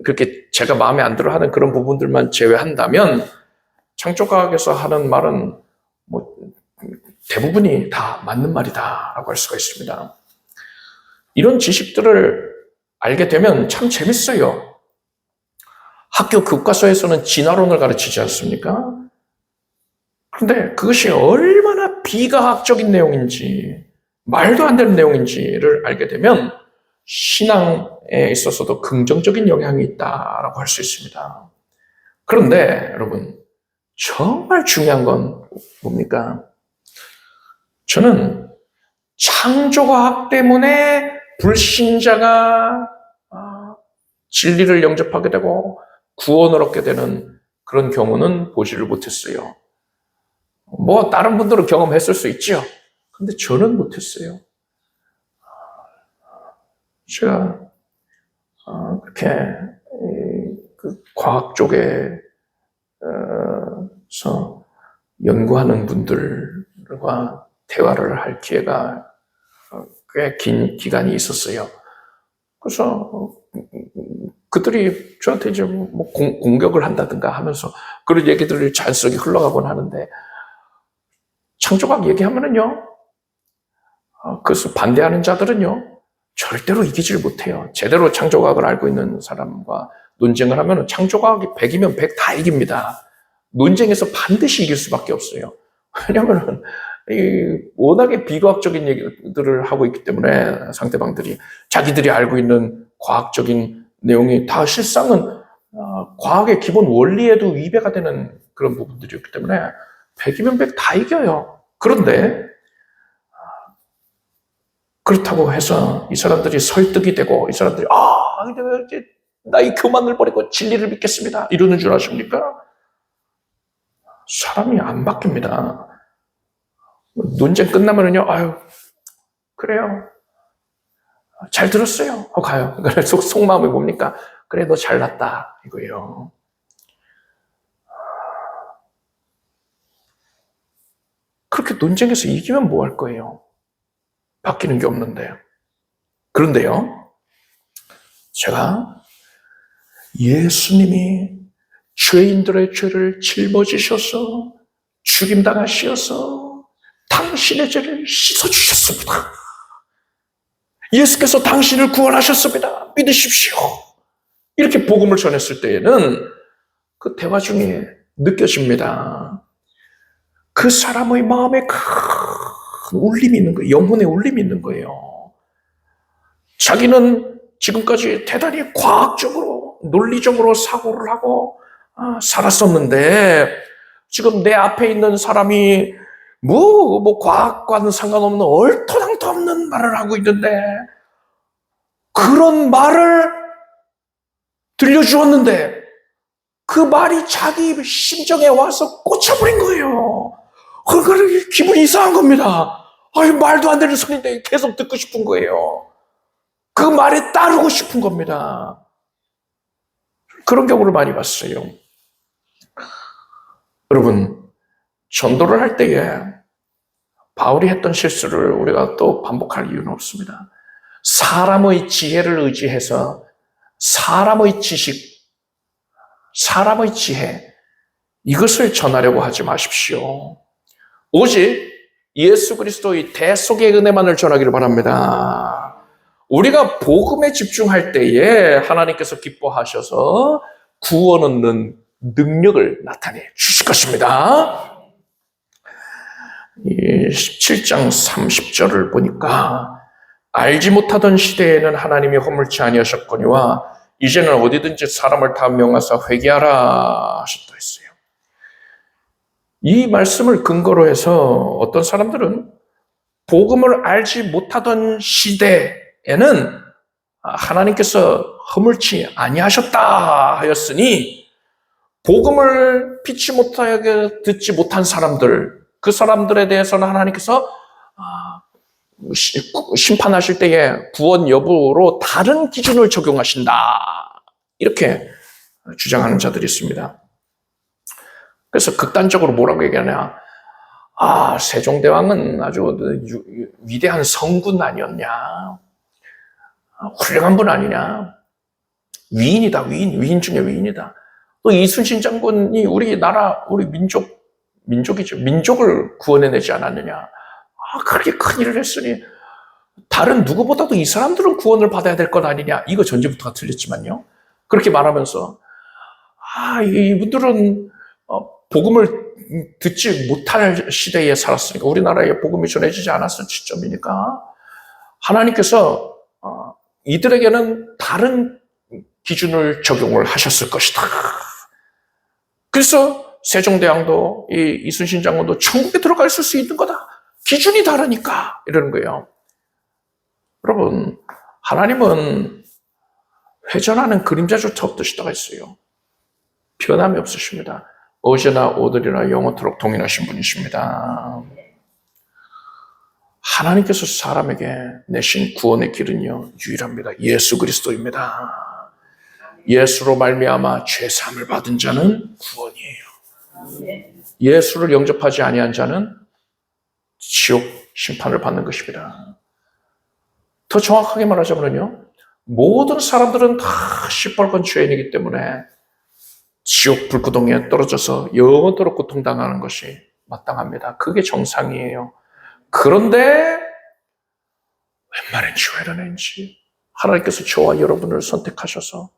그렇게 제가 마음에 안 들어 하는 그런 부분들만 제외한다면 창조과학에서 하는 말은 뭐 대부분이 다 맞는 말이다라고 할 수가 있습니다. 이런 지식들을 알게 되면 참 재밌어요. 학교 교과서에서는 진화론을 가르치지 않습니까? 그런데 그것이 얼마나 비과학적인 내용인지 말도 안 되는 내용인지를 알게 되면 신앙에 있어서도 긍정적인 영향이 있다라고 할 수 있습니다. 그런데 여러분 정말 중요한 건 뭡니까? 저는 창조과학 때문에 불신자가 진리를 영접하게 되고 구원을 얻게 되는 그런 경우는 보지를 못했어요. 뭐 다른 분들은 경험했을 수 있죠. 근데 저는 못했어요. 제가 그렇게 그 과학 쪽에 그래서 연구하는 분들과 대화를 할 기회가 꽤 긴 기간이 있었어요. 그래서 그들이 저한테 이제 뭐 공격을 한다든가 하면서 그런 얘기들이 자연스럽게 흘러가곤 하는데, 창조학 얘기하면은요, 그것을 반대하는 자들은요, 절대로 이기질 못해요. 제대로 창조과학을 알고 있는 사람과 논쟁을 하면 창조과학이 100이면 100 다 이깁니다. 논쟁에서 반드시 이길 수밖에 없어요. 왜냐하면 워낙에 비과학적인 얘기들을 하고 있기 때문에 상대방들이 자기들이 알고 있는 과학적인 내용이 다 실상은 과학의 기본 원리에도 위배가 되는 그런 부분들이었기 때문에 100이면 100 다 이겨요. 그런데 그렇다고 해서 이 사람들이 설득이 되고, 이 사람들이 이제 나 이 교만을 버리고 진리를 믿겠습니다 이러는 줄 아십니까? 사람이 안 바뀝니다. 논쟁 끝나면은요, 그래요, 잘 들었어요 가요. 속마음이 뭡니까? 그래, 너 잘났다 이거예요. 그렇게 논쟁에서 이기면 뭐 할 거예요? 바뀌는 게 없는데. 그런데요, 제가 예수님이 죄인들의 죄를 짊어지셔서 죽임당하시어서 당신의 죄를 씻어주셨습니다. 예수께서 당신을 구원하셨습니다. 믿으십시오. 이렇게 복음을 전했을 때에는 그 대화 중에 느껴집니다. 그 사람의 마음에 큰 울림이 있는 거예요. 영혼의 울림이 있는 거예요. 자기는 지금까지 대단히 과학적으로, 논리적으로 사고를 하고 살았었는데, 지금 내 앞에 있는 사람이 뭐 과학과는 상관없는 얼토당토 없는 말을 하고 있는데, 그런 말을 들려주었는데 그 말이 자기 심정에 와서 꽂혀버린 거예요. 그러니까 기분이 이상한 겁니다. 말도 안 되는 소리인데 계속 듣고 싶은 거예요. 그 말에 따르고 싶은 겁니다. 그런 경우를 많이 봤어요. 여러분, 전도를 할 때에 바울이 했던 실수를 우리가 또 반복할 이유는 없습니다. 사람의 지혜를 의지해서 사람의 지식, 사람의 지혜, 이것을 전하려고 하지 마십시오. 오직 예수 그리스도의 대속의 은혜만을 전하기를 바랍니다. 우리가 복음에 집중할 때에 하나님께서 기뻐하셔서 구원 얻는 능력을 나타내 주실 것입니다. 17장 30절을 보니까 알지 못하던 시대에는 하나님이 허물치 아니하셨거니와 이제는 어디든지 사람을 다 명하사 회개하라 하셨다 했어요. 이 말씀을 근거로 해서 어떤 사람들은 복음을 알지 못하던 시대에는 하나님께서 허물치 아니하셨다 하였으니 복음을 피치 못하게 듣지 못한 사람들, 그 사람들에 대해서는 하나님께서 심판하실 때에 구원 여부로 다른 기준을 적용하신다, 이렇게 주장하는 자들이 있습니다. 그래서 극단적으로 뭐라고 얘기하냐, 세종대왕은 아주 위대한 성군 아니었냐, 훌륭한 분 아니냐, 위인이다, 위인 중에 위인이다. 또 이순신 장군이 우리나라, 우리 민족이죠, 민족을 구원해내지 않았느냐, 그렇게 큰 일을 했으니 다른 누구보다도 이 사람들은 구원을 받아야 될 것 아니냐, 이거 전제부터가 틀렸지만요, 그렇게 말하면서 이분들은 복음을 듣지 못할 시대에 살았으니까, 우리나라에 복음이 전해지지 않았을 시점이니까 하나님께서 이들에게는 다른 기준을 적용을 하셨을 것이다. 그래서 세종대왕도 이순신 장군도 천국에 들어갈 수 있는 거다, 기준이 다르니까, 이러는 거예요. 여러분, 하나님은 회전하는 그림자조차 없으시다가 있어요. 변함이 없으십니다. 어제나 오늘이나 영원토록 동일하신 분이십니다. 하나님께서 사람에게 내신 구원의 길은요, 유일합니다. 예수 그리스도입니다. 예수로 말미암아 죄 사함을 받은 자는 구원이에요. 예수를 영접하지 아니한 자는 지옥 심판을 받는 것입니다. 더 정확하게 말하자면요, 모든 사람들은 다 시뻘건 죄인이기 때문에 지옥 불구덩이에 떨어져서 영원토록 고통당하는 것이 마땅합니다. 그게 정상이에요. 그런데 웬만한 죄인인지 하나님께서 저와 여러분을 선택하셔서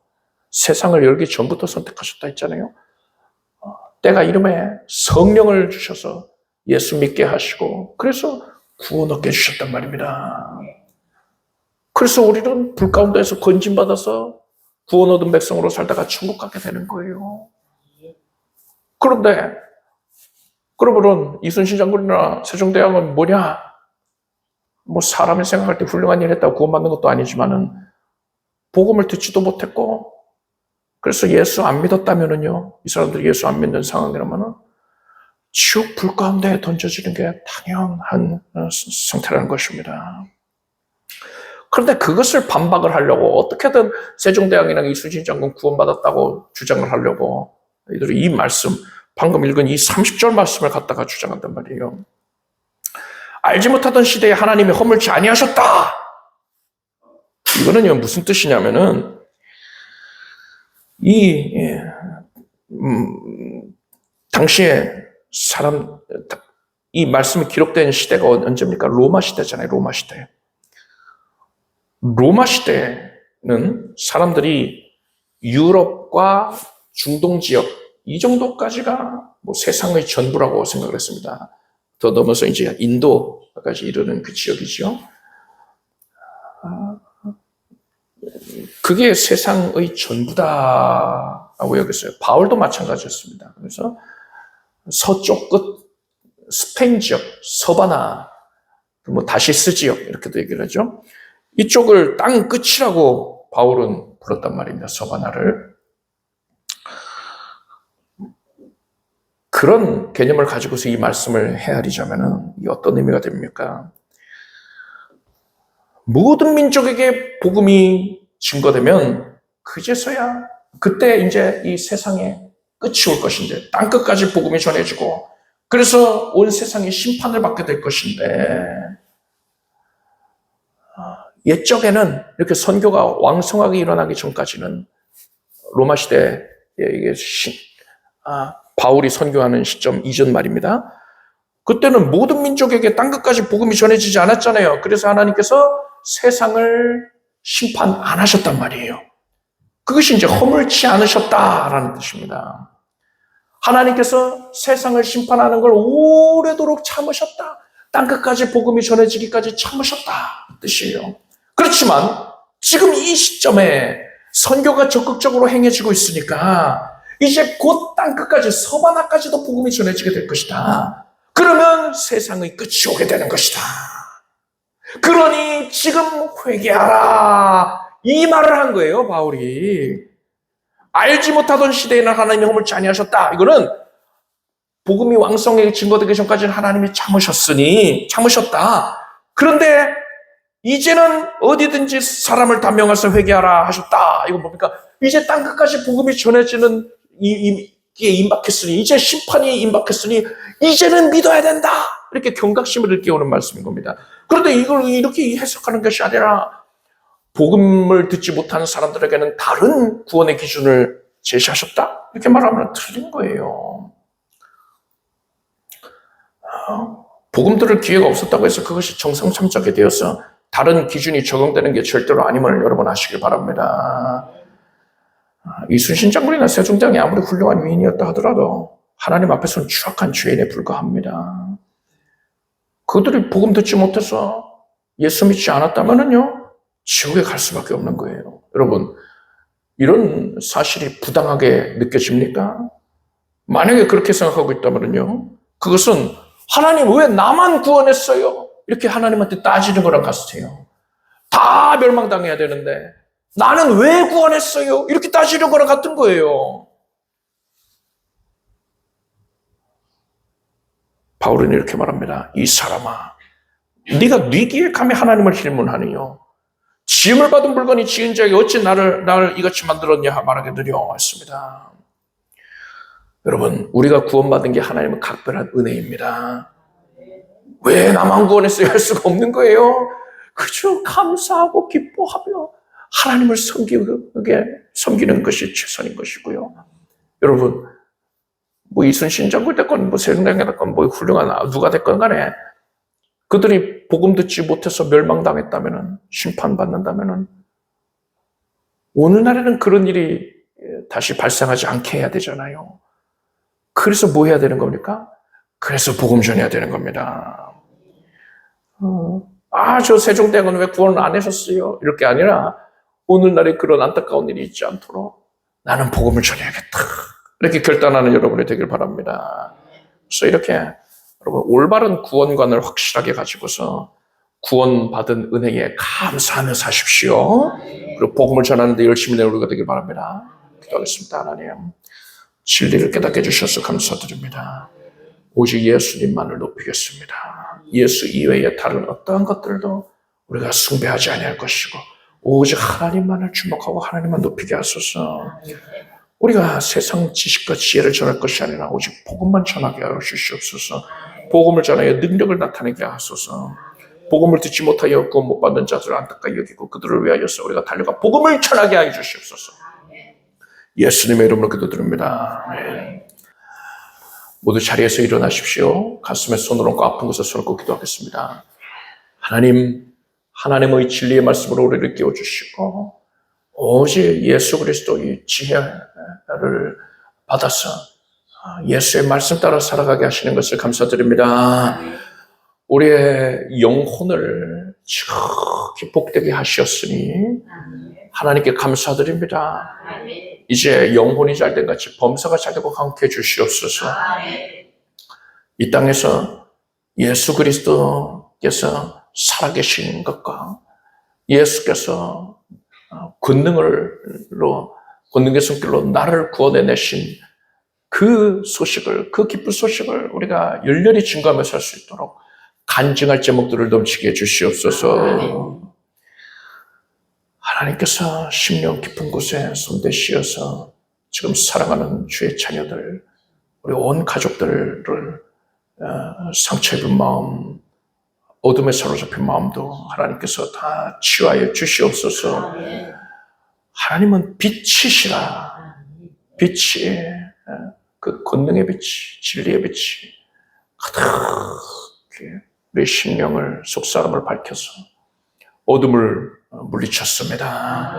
세상을 열기 전부터 선택하셨다 했잖아요. 때가 이름에 성령을 주셔서 예수 믿게 하시고 그래서 구원 얻게 해주셨단 말입니다. 그래서 우리는 불 가운데에서 건진받아서 구원 얻은 백성으로 살다가 천국 가게 되는 거예요. 그런데 그러면 이순신 장군이나 세종대왕은 뭐냐? 뭐 사람이 생각할 때 훌륭한 일 했다고 구원받는 것도 아니지만은 복음을 듣지도 못했고 그래서 예수 안 믿었다면은요, 이 사람들이 예수 안 믿는 상황이라면은 지옥 불 가운데 던져지는 게 당연한 상태라는 것입니다. 그런데 그것을 반박을 하려고 어떻게든 세종대왕이랑 이순신 장군 구원받았다고 주장을 하려고 이들이 이 말씀, 방금 읽은 이 30절 말씀을 갖다가 주장한단 말이에요. 알지 못하던 시대에 하나님이 허물지 아니하셨다. 이거는요 무슨 뜻이냐면은 당시에 이 말씀이 기록된 시대가 언제입니까? 로마 시대잖아요. 로마 시대. 로마 시대는 사람들이 유럽과 중동 지역 이 정도까지가 뭐 세상의 전부라고 생각을 했습니다. 더 넘어서 이제 인도까지 이르는 그 지역이죠. 그게 세상의 전부다라고 여겼어요. 바울도 마찬가지였습니다. 그래서 서쪽 끝 스페인 지역, 서바나, 뭐 다시스 지역 이렇게도 얘기를 하죠. 이쪽을 땅 끝이라고 바울은 불렀단 말입니다. 서바나를. 그런 개념을 가지고서 이 말씀을 헤아리자면은 이 어떤 의미가 됩니까? 모든 민족에게 복음이 증거되면 그제서야 그때 이제 이 세상에 끝이 올 것인데 땅 끝까지 복음이 전해지고 그래서 온 세상이 심판을 받게 될 것인데 옛적에는 이렇게 선교가 왕성하게 일어나기 전까지는 로마 시대에 이게 바울이 선교하는 시점 이전 말입니다. 그때는 모든 민족에게 땅 끝까지 복음이 전해지지 않았잖아요. 그래서 하나님께서 세상을 심판 안 하셨단 말이에요. 그것이 이제 허물치 않으셨다라는 뜻입니다. 하나님께서 세상을 심판하는 걸 오래도록 참으셨다. 땅 끝까지 복음이 전해지기까지 참으셨다 뜻이에요. 그렇지만 지금 이 시점에 선교가 적극적으로 행해지고 있으니까 이제 곧 땅 끝까지 서바나까지도 복음이 전해지게 될 것이다. 그러면 세상의 끝이 오게 되는 것이다. 그러니 지금 회개하라. 이 말을 한 거예요, 바울이. 알지 못하던 시대에는 하나님이 허물지 아니하셨다. 이거는 복음이 왕성하게 증거되기 전까지는 하나님이 참으셨다. 그런데 이제는 어디든지 사람을 단명해서 회개하라 하셨다. 이거 뭡니까? 이제 땅 끝까지 복음이 전해지는 이게 임박했으니, 이제 심판이 임박했으니 이제는 믿어야 된다. 이렇게 경각심을 일깨우는 말씀인 겁니다. 그런데 이걸 이렇게 해석하는 것이 아니라 복음을 듣지 못하는 사람들에게는 다른 구원의 기준을 제시하셨다? 이렇게 말하면 틀린 거예요. 복음 들을 기회가 없었다고 해서 그것이 정상참작이 되어서 다른 기준이 적용되는 게 절대로 아님을 여러분 아시길 바랍니다. 이순신 장군이나 세종대왕이 아무리 훌륭한 위인이었다 하더라도 하나님 앞에서는 추악한 죄인에 불과합니다. 그들이 복음 듣지 못해서 예수 믿지 않았다면요 지옥에 갈 수밖에 없는 거예요. 여러분, 이런 사실이 부당하게 느껴집니까? 만약에 그렇게 생각하고 있다면요 그것은 하나님 왜 나만 구원했어요? 이렇게 하나님한테 따지는 거랑 같아요. 다 멸망당해야 되는데 나는 왜 구원했어요? 이렇게 따지는 거랑 같은 거예요. 바울은 이렇게 말합니다. 이 사람아, 네가 네 귀에 감히 하나님을 힐문하니요. 지음을 받은 물건이 지은 자에게 어찌 나를 이같이 만들었냐 말하게 되려 했습니다. 여러분, 우리가 구원받은 게 하나님의 각별한 은혜입니다. 왜 나만 구원했어야 할 수가 없는 거예요? 그저 감사하고 기뻐하며 하나님을 섬기는 것이 최선인 것이고요. 여러분, 뭐 이순신 장군 됐건 뭐 세종대왕 됐건 뭐 훌륭한 누가 됐건 간에 그들이 복음 듣지 못해서 멸망당했다면은, 심판받는다면은, 오늘날에는 그런 일이 다시 발생하지 않게 해야 되잖아요. 그래서 뭐 해야 되는 겁니까? 그래서 복음 전해야 되는 겁니다. 저 세종대왕은 왜 구원을 안 하셨어요? 이렇게 아니라 오늘날에 그런 안타까운 일이 있지 않도록 나는 복음을 전해야겠다. 이렇게 결단하는 여러분이 되길 바랍니다. 그래서 이렇게 여러분 올바른 구원관을 확실하게 가지고서 구원받은 은혜에 감사하며 사십시오. 그리고 복음을 전하는 데 열심히 내는 우리가 되길 바랍니다. 기도하겠습니다. 하나님, 진리를 깨닫게 해주셔서 감사드립니다. 오직 예수님만을 높이겠습니다. 예수 이외에 다른 어떠한 것들도 우리가 숭배하지 아니할 것이고 오직 하나님만을 주목하고 하나님만 높이게 하소서. 우리가 세상 지식과 지혜를 전할 것이 아니라 오직 복음만 전하게 하여 주시옵소서. 복음을 전하여 능력을 나타내게 하소서. 복음을 듣지 못하여 구원 못 받는 자들을 안타까이 여기고 그들을 위하여서 우리가 달려가 복음을 전하게 하여 주시옵소서. 예수님의 이름으로 기도드립니다. 아멘. 모두 자리에서 일어나십시오. 가슴에 손을 얹고 아픈 곳에 손을 얹고 기도하겠습니다. 하나님, 하나님의 진리의 말씀으로 우리를 깨워주시고 오직 예수 그리스도의 지혜를 받아서 예수의 말씀 따라 살아가게 하시는 것을 감사드립니다. 우리의 영혼을 지극히 복되게 하셨으니 하나님께 감사드립니다. 이제 영혼이 잘된 같이 범사가 잘되고 강케 해주시옵소서. 이 땅에서 예수 그리스도께서 살아계신 것과 예수께서 권능의 손길로 나를 구원해내신 그 소식을, 그 기쁜 소식을 우리가 열렬히 증거하며 살 수 있도록 간증할 제목들을 넘치게 해주시옵소서. 하나님께서 심령 깊은 곳에 손대시어서 지금 사랑하는 주의 자녀들, 우리 온 가족들을 상처 입은 마음, 어둠에 사로잡힌 마음도 하나님께서 다 치유하여 주시옵소서. 하나님은 빛이시라. 빛이, 그 권능의 빛이, 진리의 빛이 가득히 우리 심령을, 속사람을 밝혀서 어둠을 물리쳤습니다.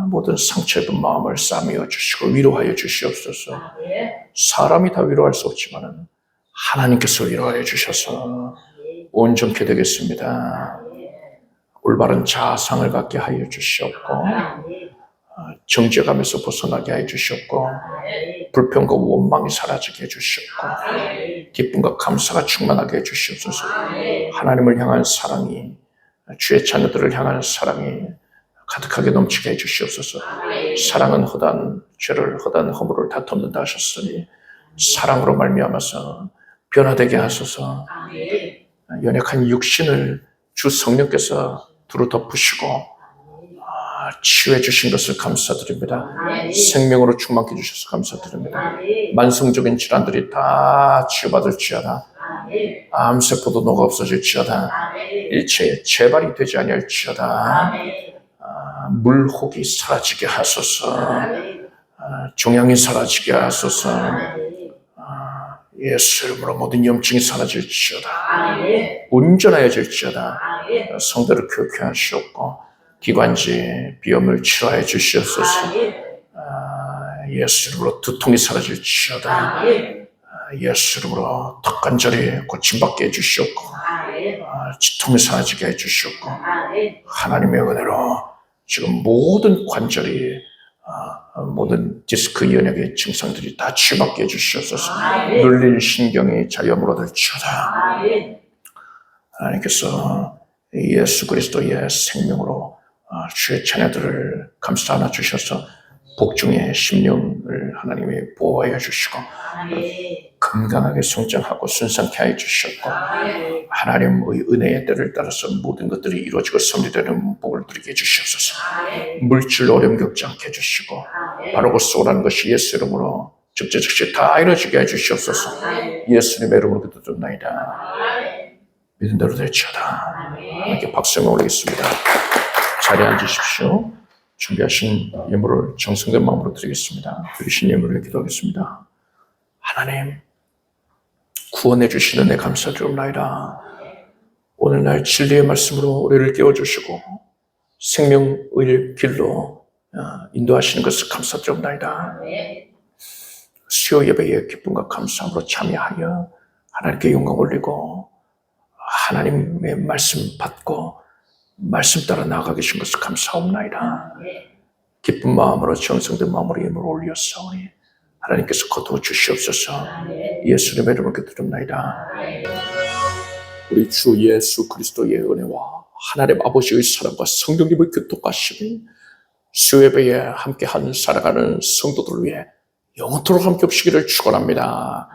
모든 상처 입은 마음을 싸매어 주시고 위로하여 주시옵소서. 사람이 다 위로할 수 없지만 하나님께서 위로하여 주셔서 온전케 되겠습니다. 올바른 자상을 갖게 하여 주시옵고 정죄감에서 벗어나게 하여 주시옵고 불평과 원망이 사라지게 해주시옵고 기쁨과 감사가 충만하게 해주시옵소서. 하나님을 향한 사랑이, 주의 자녀들을 향한 사랑이 가득하게 넘치게 해주시옵소서. 사랑은 허다한 죄를, 허다한 허물을 다 덮는다 하셨으니 사랑으로 말미암아서 변화되게 하소서. 연약한 육신을 주 성령께서 두루 덮으시고 치유해 주신 것을 감사드립니다. 생명으로 충만케 해주셔서 감사드립니다. 만성적인 질환들이 다 치유받을지어다. 암세포도 녹아 없어질지어다. 일체의 재발이 되지 아니할지어다. 물혹이 사라지게 하소서. 종양이 사라지게 하소서. 예수 이름으로 모든 염증이 사라질지어다. 온전하여질지어다. 성도를 교육해 하시옵고 기관지 비염을 치료해 주시옵소서. 예수 이름으로 두통이 사라질지어다. 예수 이름으로 턱관절이 고침받게 해주시옵고 지통이 사라지게 해주시옵고 하나님의 은혜로 지금 모든 관절이 모든 디스크 연약의 증상들이 다 치유받게 해주시옵소서. 눌린 신경이 자유함으로 될지어다. 하나님께서 예수 그리스도의 생명으로 주의 자녀들을 감싸 안아 주셔서 복중의 심령을 하나님이 보호하여 주시고 건강하게 성장하고 순산케 하여 주셨고 하나님의 은혜의 때를 따라서 모든 것들이 이루어지고 섭리되는 복을 누리게 해주시옵소서. 물질 어려움 겪지 않게 해주시고 바르고 쏘라는 것이 예수 이름으로 즉시 다 이루어지게 해주시옵소서. 예수님의 이름으로 기도드립니다. 믿은 대로 될지어다. 하나님께 박수를 올리겠습니다. 자리에 앉으십시오. 준비하신 예물을 정성된 마음으로 드리겠습니다. 드리신 예물을 기도하겠습니다. 하나님, 구원해 주시는 데 감사드립니다. 오늘날 진리의 말씀으로 우리를 깨워주시고 생명의 길로 인도하시는 것을 감사드립니다. 수요 예배에 기쁨과 감사함으로 참여하여 하나님께 영광 올리고 하나님의 말씀 받고 말씀 따라 나아가 계신 것을 감사합니다. 기쁜 마음으로 정성된 마음으로 예물을 올렸사오니 하나님께서 거두어 주시옵소서. 예수님의 이름으로 기도드립니다. 우리 주 예수 그리스도의 은혜와 하나님 아버지의 사랑과 성령님의 교통하심이 수요예배에 함께한 살아가는 성도들 위해 영원토록 함께 없으기를 축원합니다.